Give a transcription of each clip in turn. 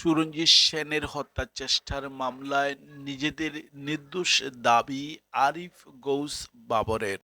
সুরঞ্জিত সেনের হত্যা চেষ্টার মামলায় নিজেদের নির্দোষ দাবি আরিফ গৌস বাবরের।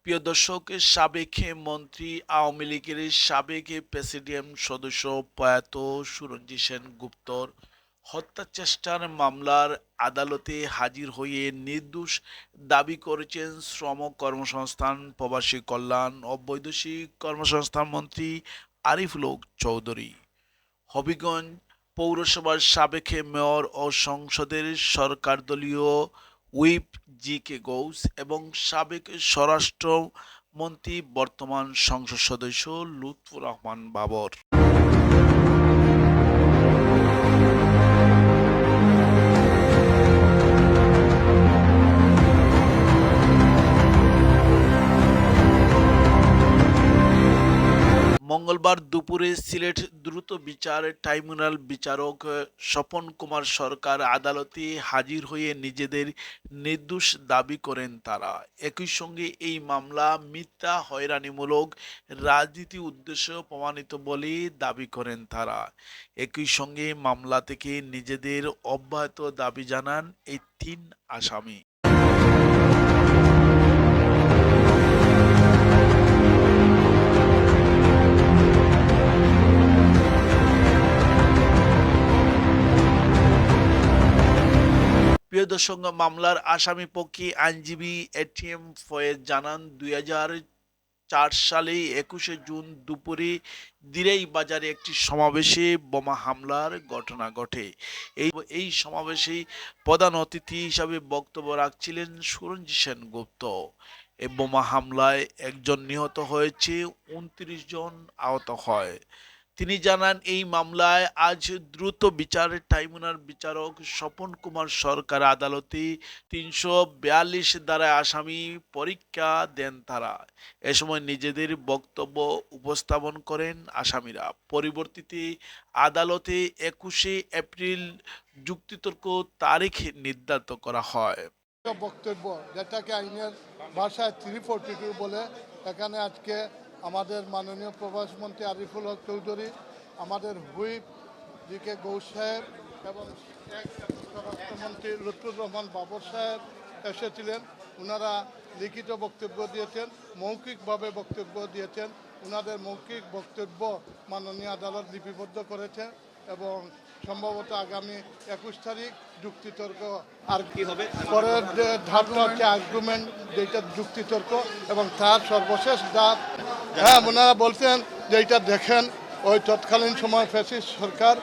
প্রিয় দর্শক, সাবেক মন্ত্রী আওয়ামী লীগের সাবেক প্রেসিডিয়াম সদস্য প্রয়াত সুরঞ্জিত সেনগুপ্তর হত্যা চেষ্টার মামলার আদালতে হাজির হয়ে নির্দোষ দাবি করেছেন শ্রম কর্মসংস্থান প্রবাসী কল্যাণ ও বৈদেশিক কর্মসংস্থান মন্ত্রী আরিফুল হক চৌধুরী। হবিগঞ্জ পৌরসভার সাবেক মেয়র ও সংসদের সরকারদলীয় হুইপ জি কে গৌস এবং সাবেক স্বরাষ্ট্রমন্ত্রী বর্তমান সংসদ সদস্য লুৎফুর রহমান বাবর। মঙ্গলবার দুপুরে সিলেট দ্রুত বিচার ট্রাইব্যুনাল বিচারক স্বপন কুমার সরকার আদালতে হাজির হয়ে নিজেদের নির্দোষ দাবি করেন তারা। একই সঙ্গে এই মামলা মিথ্যা হয়রানিমূলক রাজনীতি উদ্দেশ্য প্রমাণিত বলে দাবি করেন তারা। একই সঙ্গে মামলা থেকে নিজেদের অব্যাহত দাবি জানান এই তিন আসামি। প্রিয় দর্শক, মামলার আসামি পক্ষে আইনজীবী এটিএম ফয়েজ জানান, 2004 সালে 21শে জুন দুপুরে দিরাই বাজারে একটি সমাবেশে বোমা হামলার ঘটনা ঘটে। এই সমাবেশে প্রধান অতিথি হিসাবে বক্তব্য রাখছিলেন সুরঞ্জিত সেনগুপ্ত। এই বোমা হামলায় একজন নিহত হয়েছে, 29 জন আহত হয়। তিনি জানান, এই মামলায় আজ দ্রুত বিচার ট্রাইব্যুনাল বিচারক স্বপন কুমার সরকার আদালতে 342 ধারায় আসামি পরীক্ষা দেন তারা। এ সময় নিজেদের বক্তব্য উপস্থাপন করেন আসামিরা। পরবর্তীতে আদালতে 21শে এপ্রিল যুক্তিতর্ক তারিখ নির্ধারিত করা হয়। বক্তব্য যেটাকে আইনের ভাষায় 342 বলে, এখানে আজকে আমাদের মাননীয় প্রভাষমন্ত্রী আরিফুল হক চৌধুরী, আমাদের হুইপ জি কে গৌস সাহেব এবং স্বরাষ্ট্রমন্ত্রী লুৎফুর রহমান বাবর সাহেব এসেছিলেন। ওনারা লিখিত বক্তব্য দিয়েছেন, মৌখিকভাবে বক্তব্য দিয়েছেন। ওনাদের মৌখিক বক্তব্য মাননীয় আদালত লিপিবদ্ধ করেছে এবং সম্ভবত আগামী 21 তারিখ যুক্তিতর্ক। আর কি হবে পরের ধাপটা হচ্ছে আর্গুমেন্ট, যেটা যুক্তিতর্ক এবং তার সর্বশেষ ধাপ। হ্যাঁ, ওনারা বলছেন যে এটা দেখেন ওই তৎকালীন সময় ফ্যাসিস্ট সরকার